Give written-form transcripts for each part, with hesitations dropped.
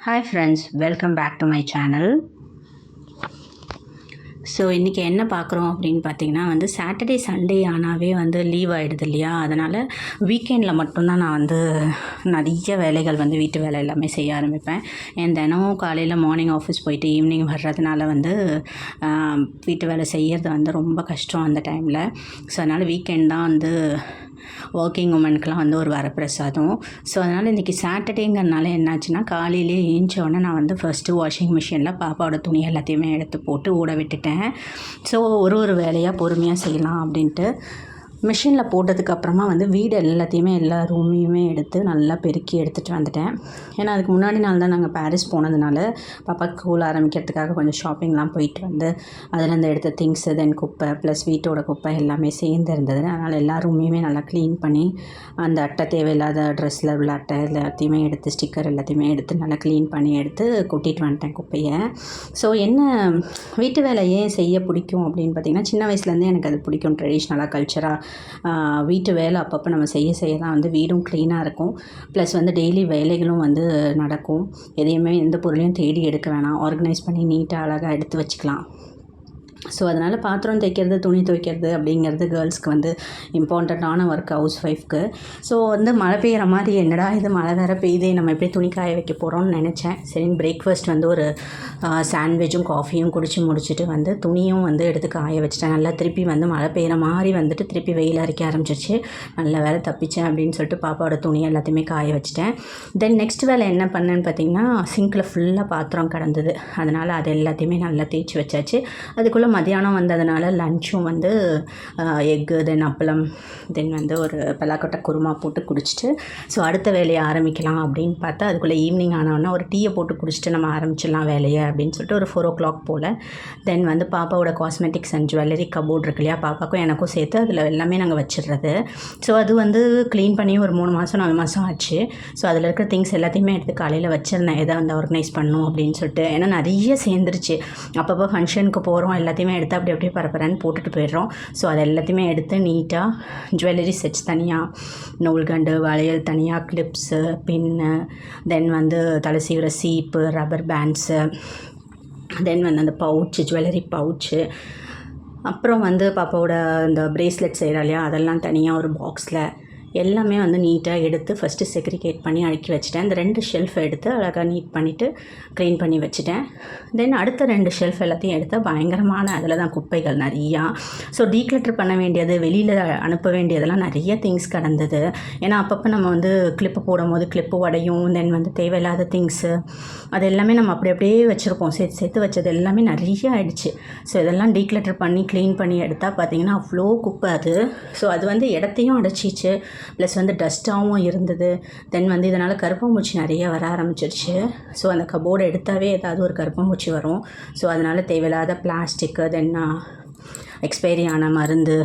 Hi friends, welcome back to my channel. So இன்றைக்கி என்ன பார்க்குறோம் அப்படின்னு பார்த்தீங்கன்னா சாட்டர்டே சண்டே ஆனாவே லீவ் ஆகிடுது இல்லையா. அதனால் வீக்கெண்டில் மட்டும்தான் நான் நிறைய வேலைகள் வீட்டு வேலை எல்லாமே செய்ய ஆரம்பிப்பேன். என் தினமும் காலையில் மார்னிங் ஆஃபீஸ் போயிட்டு ஈவினிங் வர்றதுனால வீட்டு வேலை செய்கிறது ரொம்ப கஷ்டம் அந்த டைமில். ஸோ அதனால் வீக்கெண்ட் தான் ஒர்க்கிங் உமனுக்கெலாம் ஒரு வரப்பிரசாதம். ஸோ அதனால் இன்றைக்கி சாட்டர்டேங்கிறதுனால என்னாச்சுன்னா, காலையிலே ஏஞ்சோடனே நான் ஃபஸ்ட்டு வாஷிங் மிஷினில் பாப்பாவோட துணி எல்லாத்தையுமே எடுத்து போட்டு ஊற விட்டுட்டேன். ஸோ ஒரு வேலையாக பொறுமையாக செய்யலாம் அப்படின்ட்டு மிஷினில் போட்டதுக்கப்புறமா வீடு எல்லாத்தையுமே எல்லா ரூமையுமே எடுத்து நல்லா பெருக்கி எடுத்துகிட்டு வந்துட்டேன். ஏன்னா அதுக்கு முன்னாடி நாள் தான் நாங்கள் பாரிஸ் போனதுனால பாப்பாவுக்கு ஸ்கூல் ஆரம்பிக்கிறதுக்காக கொஞ்சம் ஷாப்பிங்லாம் போயிட்டு அதிலேருந்து எடுத்த திங்ஸு தென் குப்பை ப்ளஸ் வீட்டோட குப்பை எல்லாமே சேர்ந்து இருந்தது. அதனால் எல்லா ரூமையுமே நல்லா க்ளீன் பண்ணி அந்த அட்டை தேவையில்லாத ட்ரெஸ்ஸில் உள்ள அட்டை எல்லாத்தையுமே எடுத்து ஸ்டிக்கர் எல்லாத்தையுமே எடுத்து நல்லா க்ளீன் பண்ணி எடுத்து கொட்டிட்டு வந்துட்டேன் குப்பையை. ஸோ என்ன வீட்டு வேலை ஏன் செய்ய பிடிக்கும் அப்படின்னு பார்த்திங்கன்னா, சின்ன வயசுலேருந்தே எனக்கு அது பிடிக்கும். ட்ரெடிஷ்னலாக கல்ச்சராக வீட்டு வேலை அப்பப்போ நம்ம செய்ய தான் வீடும் க்ளீனாக இருக்கும். ப்ளஸ் டெய்லி வேலைகளும் நடக்கும். எதையுமே எந்த பொருளையும் தேடி எடுக்க வேணாம். ஆர்கனைஸ் பண்ணி நீட்டாக அழகாக எடுத்து வச்சுக்கலாம். ஸோ அதனால் பாத்திரம் தைக்கிறது துணி துவைக்கிறது அப்படிங்கிறது கேர்ள்ஸ்க்கு இம்பார்ட்டண்ட்டான ஒர்க் ஹவுஸ் ஒய்ஃப்க்கு. ஸோ மழை பெய்கிற மாதிரி என்னடா இது மழை வேறு பெய்யுதே, நம்ம எப்படி துணி காய வைக்க போகிறோம்னு நினச்சேன். சரி பிரேக்ஃபாஸ்ட் ஒரு சாண்ட்விச்சும் காஃபியும் குடித்து முடிச்சுட்டு துணியும் எடுத்து காய வச்சிட்டேன். நல்லா திருப்பி மழை பெய்கிற மாதிரி திருப்பி வெயில் அரைக்க ஆரம்பிச்சிருச்சு. நல்ல வேலை தப்பிச்சேன் அப்படின்னு சொல்லிட்டு பாப்பாவோட துணி எல்லாத்தையுமே காய வச்சிட்டேன். தென் நெக்ஸ்ட் வேலை என்ன பண்ணேன்னு பார்த்தீங்கன்னா, சிங்கில் ஃபுல்லாக பாத்திரம் கிடந்தது. அதனால் அது எல்லாத்தையுமே நல்லா தேய்ச்சி வச்சாச்சு. அதுக்குள்ளே மதியானம் வந்ததுனால லஞ்சும் எக்கு தென் அப்பளம் தென் ஒரு பலாக்கொட்டை குருமா போட்டு குடிச்சிட்டு ஸோ அடுத்த வேலையை ஆரம்பிக்கலாம் அப்படின்னு பார்த்தா, அதுக்குள்ளே ஈவினிங் ஆனோன்னா ஒரு டீயை போட்டு குடிச்சிட்டு நம்ம ஆரம்பிச்சிடலாம் வேலையை அப்படின்னு சொல்லிட்டு ஒரு 4 o'clock போல் தென் பாப்பாவோட காஸ்மெட்டிக்ஸ் அண்ட் ஜுவல்லரி கபோர்ட் இருக்கு இல்லையா, பாப்பாக்கும் எனக்கும் சேர்த்து அதில் எல்லாமே நாங்கள் வச்சிடுறது. ஸோ அது க்ளீன் பண்ணி ஒரு 3 மாதம் 4 மாதம் ஆச்சு. ஸோ அதில் இருக்கிற திங்ஸ் எல்லாத்தையுமே எடுத்து காலையில் வச்சிருந்தேன், எதை ஆர்கனைஸ் பண்ணணும் அப்படின்னு சொல்லிட்டு. ஏன்னா நிறைய சேர்ந்துருச்சு. அப்பப்போ ஃபங்க்ஷனுக்கு போகிறோம், எல்லாத்தையுமே எடுத்து அப்படியே பரப்பரன்னு போட்டுட்டு போயிடுறோம். ஸோ அது எல்லாத்தையுமே எடுத்து நீட்டாக ஜுவல்லரி செட்ஸ் தனியாக, நூல்கண்டு வளையல் தனியாக, கிளிப்ஸு பின்னு தென் தலை சீவிர சீப்பு ரப்பர் பேண்ட்ஸு தென் அந்த பவுச்சு ஜுவல்லரி பவுச்சு, அப்புறம் பாப்பாவோட இந்த ப்ரேஸ்லெட் செய்கிறா இல்லையா, அதெல்லாம் தனியாக ஒரு பாக்ஸில் எல்லாமே நீட்டாக எடுத்து ஃபஸ்ட்டு செக்ரிகேட் பண்ணி அடுக்கி வச்சுட்டேன். இந்த 2 ஷெல்ஃபை எடுத்து அழகாக நீட் பண்ணிவிட்டு க்ளீன் பண்ணி வச்சுட்டேன். தென் அடுத்த 2 ஷெல்ஃப் எல்லாத்தையும் எடுத்தால் பயங்கரமான அதில் தான் குப்பைகள் நிறையா. ஸோ டீக்ளட்டர் பண்ண வேண்டியது, வெளியில் அனுப்ப வேண்டியதெல்லாம் நிறைய திங்ஸ் கிடந்தது. ஏன்னா அப்பப்போ நம்ம கிளிப்பு போடும் போது கிளிப்பு உடையும். தென் தேவையில்லாத திங்ஸு அது எல்லாமே நம்ம அப்படியே வச்சுருப்போம். சேர்த்து வச்சது எல்லாமே நிறைய ஆகிடுச்சு. ஸோ இதெல்லாம் டீக்ளட்டர் பண்ணி க்ளீன் பண்ணி எடுத்தால் பார்த்திங்கன்னா அவ்வளோ குப்பை அது. ஸோ அது இடத்தையும் அடைச்சிச்சு, ப்ளஸ் டஸ்ட்டாகவும் இருந்தது. தென் இதனால் கருப்பாம்பூச்சி நிறைய வர ஆரம்பிச்சிருச்சு. ஸோ அந்த கபோர்டை எடுத்தாவே ஏதாவது ஒரு கருப்பாம்பூச்சி வரும். ஸோ அதனால் தேவையில்லாத பிளாஸ்டிக்கு தென் எக்ஸ்பைரி ஆன மருந்து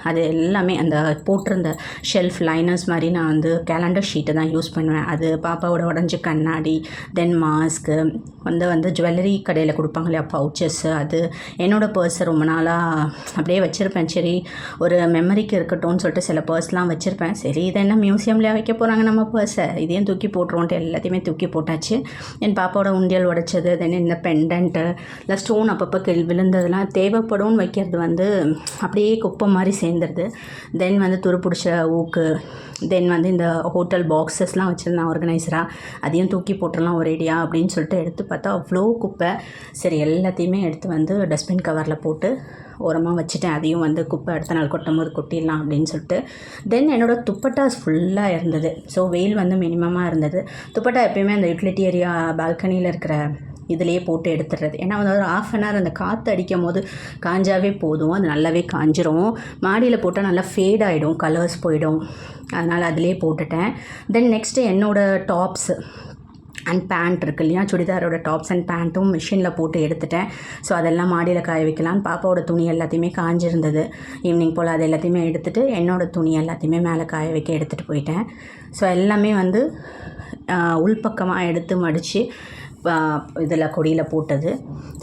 அது எல்லாமே அந்த போட்டிருந்த ஷெல்ஃப் லைனர்ஸ் மாதிரி நான் கேலண்டர் ஷீட்டை தான் யூஸ் பண்ணுவேன். அது பாப்பாவோட உடஞ்சி கண்ணாடி தென் மாஸ்க்கு ஜுவல்லரி கடையில் கொடுப்பாங்க இல்லையா பவுச்சஸ்ஸு, அது என்னோடய பர்ஸை ரொம்ப நாளாக அப்படியே வச்சுருப்பேன். சரி ஒரு மெமரிக்கு இருக்கட்டும்னு சொல்லிட்டு சில பர்ஸ்லாம் வச்சுருப்பேன். சரி இதை என்ன மியூசியம்லேயே வைக்க போகிறாங்க நம்ம பர்ஸை, இதையும் தூக்கி போட்டுருவோன்ட்டு எல்லாத்தையுமே தூக்கி போட்டாச்சு. என் பாப்பாவோட உண்டியல் உடைச்சது தென் இந்த பெண்டன்ட்டு இல்லை ஸ்டோன் அப்பப்போ விழுந்ததெல்லாம் தேவைப்படும்னு வைக்கிறது அப்படியே குப்பை மாதிரி சேர்ந்துருது. தென் துரு பிடிச்ச ஊக்கு தென் இந்த ஹோட்டல் பாக்ஸஸ்லாம் வச்சுருந்தேன் ஆர்கனைசராக, அதையும் தூக்கி போட்டுடலாம் ஒரேடியாக அப்படின்னு சொல்லிட்டு எடுத்து பார்த்தா அவ்வளோ குப்பை. சரி எல்லாத்தையுமே எடுத்து டஸ்ட்பின் கவரில் போட்டு ஓரமாக வச்சுட்டேன். அதையும் குப்பை அடுத்த நாள் கொட்டும் போது கொட்டிடலாம் அப்படின்னு சொல்லிட்டு. தென் என்னோடய துப்பட்டாஸ் ஃபுல்லாக இருந்தது. ஸோ வெயில் மினிமமாக இருந்தது. துப்பட்டா எப்பயுமே அந்த யூட்டிலிட்டி ஏரியா பால்கனியில் இருக்கிற இதிலேயே போட்டு எடுத்துடுறது. ஏன்னா ஒரு 1/2 an hour அந்த காற்று அடிக்கும் போது காஞ்சாவே போதும், அது நல்லாவே காஞ்சிரும். மாடியில் போட்டால் நல்லா ஃபேட் ஆகிடும், கலர்ஸ் போயிடும். அதனால் அதிலே போட்டுட்டேன். தென் நெக்ஸ்ட்டு என்னோடய டாப்ஸு அண்ட் பேண்ட் இருக்கு இல்லையா, சுடிதாரோட டாப்ஸ் அண்ட் பேண்ட்டும் மிஷினில் போட்டு எடுத்துட்டேன். ஸோ அதெல்லாம் மாடியில் காய வைக்கலான்னு பாப்பாவோட துணி எல்லாத்தையுமே காஞ்சிருந்தது. ஈவினிங் போல் அது எல்லாத்தையுமே எடுத்துகிட்டு என்னோடய துணி எல்லாத்தையுமே மேலே காய வைக்க எடுத்துகிட்டு போயிட்டேன். ஸோ எல்லாமே உள்பக்கமாக எடுத்து மடித்து இதில் கொடியில் போட்டது.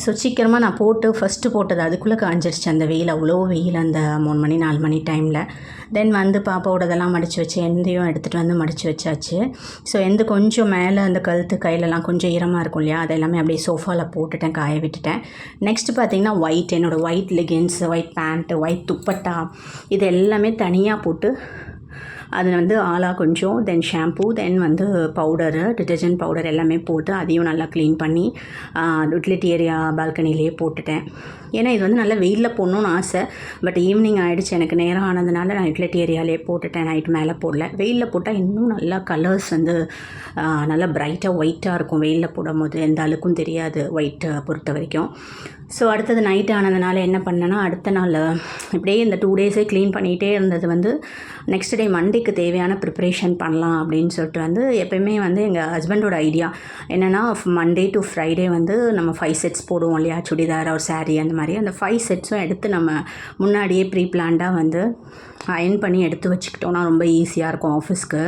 ஸோ சீக்கிரமாக நான் போட்டு ஃபஸ்ட்டு போட்டது அதுக்குள்ளே காஞ்சிருச்சு அந்த வெயில், அவ்வளோ வெயில் அந்த 3 மணி 4 மணி டைமில். தென் வந்து பாப்பாவோடதெல்லாம் மடித்து வச்சு எந்தையும் எடுத்துகிட்டு வந்து மடித்து வச்சாச்சு. ஸோ எந்த கொஞ்சம் மேலே அந்த கழுத்து கையிலலாம் கொஞ்சம் ஈரமாக இருக்கும் இல்லையா, அது எல்லாமே அப்படியே சோஃபாவில் போட்டுட்டேன், காய விட்டுட்டேன். நெக்ஸ்ட்டு பார்த்திங்கன்னா என்னோடய white leggings, white pant, white dupatta இது எல்லாமே தனியாக போட்டு அதில் வந்து ஆலா கொஞ்சம், தென் ஷாம்பூ, தென் வந்து பவுடரு, டிட்டர்ஜென்ட் பவுடர் எல்லாமே போட்டு அதையும் நல்லா க்ளீன் பண்ணி யூட்டிலிட்டி ஏரியா பால்கனிலேயே போட்டுட்டேன். ஏன்னா இது வந்து நல்லா வெயிலில் போடணுன்னு ஆசை, பட் ஈவினிங் ஆகிடுச்சு, எனக்கு நேரம் ஆனதுனால நான் யூட்டிலிட்டி ஏரியாலே போட்டுட்டேன், நைட் மேலே போடல. வெயிலில் போட்டால் இன்னும் நல்லா கலர்ஸ் வந்து நல்லா பிரைட்டாக ஒயிட்டாக இருக்கும். வெயிலில் போடும் போது எந்த அழுக்கும் தெரியாது ஒயிட்டை பொறுத்த வரைக்கும். ஸோ அடுத்தது நைட் ஆனதுனால என்ன பண்ணேன்னா, அடுத்த நாள் இப்படியே இந்த 2 டேஸே க்ளீன் பண்ணிகிட்டே இருந்தது வந்து நெக்ஸ்ட் டே மண்டேக்கு தேவையான ப்ரிப்ரேஷன் பண்ணலாம் அப்படின்னு சொல்லிட்டு வந்து எப்போயுமே வந்து எங்கள் ஹஸ்பண்டோட ஐடியா என்னென்னா, மண்டே டு ஃப்ரைடே வந்து நம்ம 5 செட்ஸ் போடுவோம் இல்லையா, சுடிதார் ஒரு சாரீ அந்த மாதிரி. அந்த 5 செட்ஸும் எடுத்து நம்ம முன்னாடியே ப்ரீ பிளான்டாக வந்து அயர்ன் பண்ணி எடுத்து வச்சுக்கிட்டோன்னா ரொம்ப ஈஸியாக இருக்கும் ஆஃபீஸ்க்கு.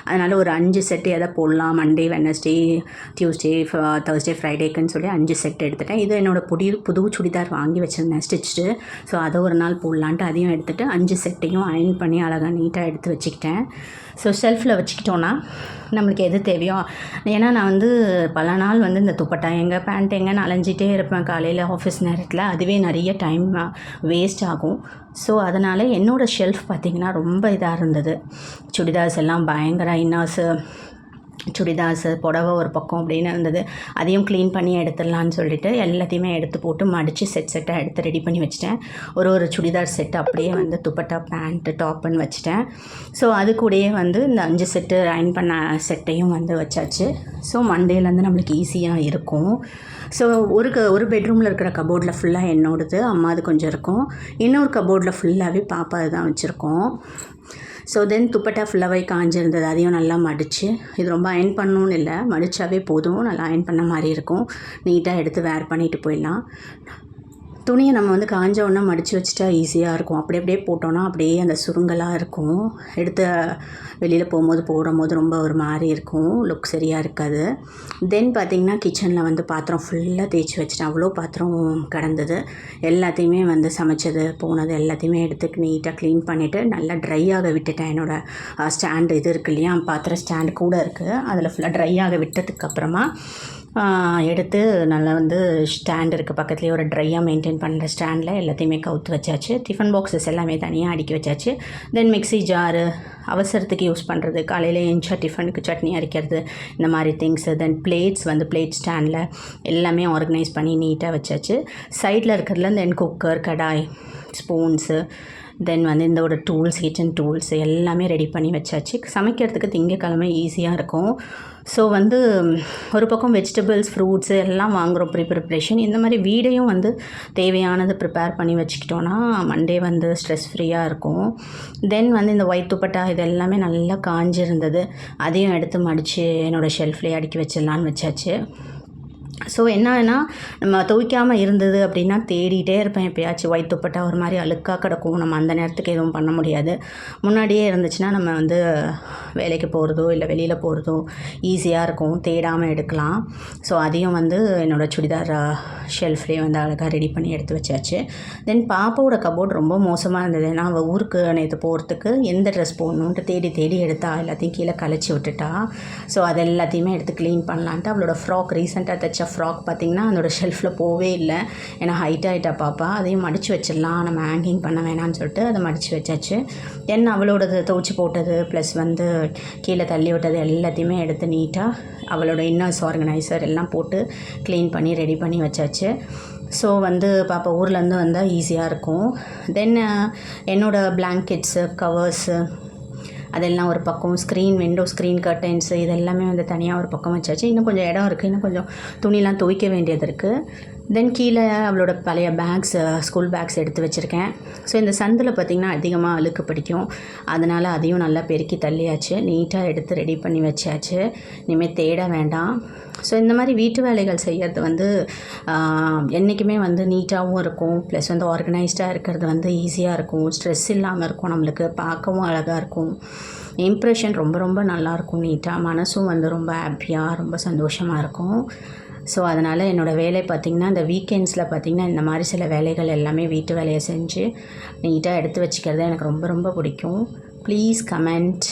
அதனால் ஒரு 5 செட்டு எதை போடலாம், மண்டே, வெட்னஸ்டே, டியூஸ்டே, தேர்ஸ்டே, ஃப்ரைடேக்குன்னு சொல்லி 5 செட் எடுத்துட்டேன். இது என்னோடய புது சுடிதார் வாங்கி வச்சுருந்தேன் ஸ்டிச்சு. ஸோ அதை ஒரு நாள் போடலான்ட்டு அதையும் எடுத்துகிட்டு 5 செட்டையும் அயர்ன் பண்ணி அழகாக நீட்டாக எடுத்து வச்சுக்கிட்டேன். ஸோ ஷெல்ஃபில் வச்சுக்கிட்டோன்னா நம்மளுக்கு எது தேவையோ, ஏன்னா நான் வந்து பல நாள் வந்து இந்த துப்பட்டா எங்கே, பேண்ட் எங்கேன்னு அலைஞ்சிட்டே இருப்பேன் காலையில் ஆஃபீஸ் நேரத்தில். அதுவே நிறைய டைம் வேஸ்ட் ஆகும். ஸோ அதனால் என்னோடய ஷெல்ஃப் பார்த்திங்கன்னா ரொம்ப இதாக இருந்தது. சுடிதார்ஸ் எல்லாம் பயங்கர இன்னர்ஸு, சுடிதார்ஸு, புடவை ஒரு பக்கம் அப்படின்னு இருந்தது. அதையும் க்ளீன் பண்ணி எடுத்துடலான்னு சொல்லிட்டு எல்லாத்தையுமே எடுத்து போட்டு மடித்து செட்டாக எடுத்து ரெடி பண்ணி வச்சுட்டேன். ஒரு சுடிதார் செட் அப்படியே வந்து துப்பட்டா, பேண்ட்டு, டாப்புன்னு வச்சுட்டேன். ஸோ அது கூடயே வந்து இந்த 5 செட்டு அயர்ன் பண்ண செட்டையும் வந்து வச்சாச்சு. ஸோ மண்டேலேருந்து நம்மளுக்கு ஈஸியாக இருக்கும். ஸோ ஒரு பெட்ரூமில் இருக்கிற கபோர்டில் ஃபுல்லாக என்னோடது, அம்மாது கொஞ்சம் இருக்கும். இன்னொரு கபோர்டில் ஃபுல்லாகவே பாப்பா தான் வச்சுருக்கோம். ஸோ தென் துப்பட்டா ஃபுல்லாகவே காஞ்சிருந்தது, அதையும் நல்லா மடித்து, இது ரொம்ப அயர்ன் பண்ணணும்னு இல்லை, மடித்தாவே போதும், நல்லா அயர்ன் பண்ண மாதிரி இருக்கும். நீட்டாக எடுத்து வேர் பண்ணிவிட்டு போயிடலாம். துணியை நம்ம வந்து காஞ்ச உடனே மடித்து வச்சுட்டா ஈஸியாக இருக்கும். அப்படியே போட்டோன்னா அப்படியே அந்த சுருங்கலாக இருக்கும். எடுத்து வெளியில் போடும்போது ரொம்ப ஒரு மாதிரி இருக்கும், லுக் சரியாக இருக்காது. தென் பார்த்திங்கன்னா கிச்சனில் வந்து பாத்திரம் ஃபுல்லாக தேய்ச்சி வச்சுட்டேன். அவ்வளோ பாத்திரம் கிடந்தது. எல்லாத்தையுமே வந்து சமைச்சது போனது எல்லாத்தையுமே எடுத்து நீட்டாக க்ளீன் பண்ணிவிட்டு நல்லா ட்ரை ஆக விட்டுட்டேன். என்னோடய ஸ்டாண்டு இது இருக்குது இல்லையா, பாத்திரம் ஸ்டாண்டு கூட இருக்குது, அதில் ஃபுல்லாக ட்ரை ஆக விட்டதுக்கப்புறமா எடுத்து நல்லா வந்து ஸ்டாண்ட் இருக்குது பக்கத்துலேயே, ஒரு ட்ரையாக மெயின்டைன் பண்ணுற ஸ்டாண்டில் எல்லாத்தையுமே கவுத்து வச்சாச்சு. டிஃபன் பாக்ஸஸ் எல்லாமே தனியாக அடுக்கி வச்சாச்சு. தென் மிக்ஸி ஜாரு, அவசரத்துக்கு யூஸ் பண்ணுறது, காலையில் எழுந்தா டிஃபனுக்கு சட்னி அரைக்கிறது, இந்த மாதிரி திங்ஸு. தென் பிளேட்ஸ் வந்து பிளேட் ஸ்டாண்டில் எல்லாமே ஆர்கனைஸ் பண்ணி நீட்டாக வச்சாச்சு. சைடில் இருக்கிறதுல தென் குக்கர், கடாய், ஸ்பூன்ஸு, தென் வந்து இந்த ஒரு டூல்ஸ், கிச்சன் டூல்ஸ் எல்லாமே ரெடி பண்ணி வச்சாச்சு. சமைக்கிறதுக்கு திங்கக்கிழமை ஈஸியாக இருக்கும். ஸோ வந்து ஒரு பக்கம் வெஜிடபிள்ஸ், ஃப்ரூட்ஸு எல்லாம் வாங்குகிறோம் ப்ரிப்ரேஷன். இந்த மாதிரி வீடையும் வந்து தேவையானது ப்ரிப்பேர் பண்ணி வச்சுக்கிட்டோன்னா மண்டே வந்து ஸ்ட்ரெஸ் ஃப்ரீயாக இருக்கும். தென் வந்து இந்த ஒயிட் துப்பட்டா இது எல்லாமே நல்லா காஞ்சிருந்தது, அதையும் எடுத்து மடித்து என்னோடய ஷெல்ஃப்லேயே அடுக்கி வச்சிடலான்னு வச்சாச்சு. ஸோ என்னன்னா, நம்ம துவைக்காமல் இருந்தது அப்படின்னா தேடிகிட்டே இருப்பேன். எப்போயாச்சும் ஒயிட் துப்பட்டா ஒரு மாதிரி அழுக்காக கிடக்கும், நம்ம அந்த நேரத்துக்கு எதுவும் பண்ண முடியாது. முன்னாடியே இருந்துச்சுன்னா நம்ம வந்து வேலைக்கு போகிறதோ இல்லை வெளியில் போகிறதோ ஈஸியாக இருக்கும், தேடாமல் எடுக்கலாம். ஸோ அதையும் வந்து என்னோடய சுடிதார் ஷெல்ஃப்லேயே வந்து அழகாக ரெடி பண்ணி எடுத்து வச்சாச்சு. தென் பாப்பாவோட கபோர்ட் ரொம்ப மோசமாக இருந்தது. நான் அவள் ஊருக்கு நேற்று போகிறதுக்கு எந்த ட்ரெஸ் போடணுன்ட்டு தேடி எடுத்தா, எல்லாத்தையும் கீழே கழிச்சு விட்டுட்டா. ஸோ அது எல்லாத்தையுமே எடுத்து க்ளீன் பண்ணலான்ட்டு அவளோட ஃப்ராக், ரீசெண்டாக தைச்ச ஃப்ராக் பார்த்திங்கன்னா அதோடய ஷெல்ஃபில் போவே இல்லை. ஏன்னா ஹைட் ஆகிட்டா பாப்பா, அதையும் மடித்து வச்சிடலாம், நம்ம ஹேங்கிங் பண்ண வேணான்னு சொல்லிட்டு அதை மடித்து வச்சாச்சு. தென் அவளோடது துவைச்சி போட்டது ப்ளஸ் வந்து கீழே தள்ளி விட்டது எல்லாத்தையுமே எடுத்து நீட்டாக அவளோட இன்னர்ஸ் ஆர்கனைசர் எல்லாம் போட்டு க்ளீன் பண்ணி ரெடி பண்ணி வச்சாச்சு. ஸோ வந்து பாப்பா ஊர்லேருந்து வந்தால் ஈஸியாக இருக்கும். தென் என்னோடய பிளாங்கெட்ஸு, கவர்ஸு அதெல்லாம் ஒரு பக்கம், விண்டோ ஸ்க்ரீன் கர்டைன்ஸு இது எல்லாமே வந்து தனியாக ஒரு பக்கம் வச்சாச்சு. இன்னும் கொஞ்சம் இடம் இருக்குது, இன்னும் கொஞ்சம் துணிலாம் துவைக்க வேண்டியது இருக்குது. தென் கீழே அவளோட பழைய பேக்ஸ், ஸ்கூல் பேக்ஸ் எடுத்து வச்சுருக்கேன். ஸோ இந்த சந்தில் பார்த்திங்கன்னா அதிகமாக அழுக்கு பிடிக்கும், அதனால் அதையும் நல்லா பெருக்கி தள்ளியாச்சு, நீட்டாக எடுத்து ரெடி பண்ணி வச்சாச்சு. இனிமேல் தேட வேண்டாம். ஸோ இந்த மாதிரி வீட்டு வேலைகள் செய்கிறது வந்து என்றைக்குமே வந்து நீட்டாகவும் இருக்கும், ப்ளஸ் வந்து ஆர்கனைஸ்டாக இருக்கிறது வந்து ஈஸியாக இருக்கும், ஸ்ட்ரெஸ் இல்லாமல் இருக்கும், நம்மளுக்கு பார்க்கவும் அழகாக இருக்கும், இம்ப்ரெஷன் ரொம்ப ரொம்ப நல்லாயிருக்கும், நீட்டாக மனசும் வந்து ரொம்ப ஹாப்பியாக ரொம்ப சந்தோஷமாக இருக்கும். ஸோ அதனால் என்னோடய வேலை பார்த்திங்கன்னா இந்த வீக்கெண்ட்ஸில் பார்த்திங்கன்னா இந்த மாதிரி சில வேலைகள் எல்லாமே வீட்டு வேலையை செஞ்சு நீட்டாக எடுத்து வச்சுக்கிறது எனக்கு ரொம்ப ரொம்ப பிடிக்கும். Please comment.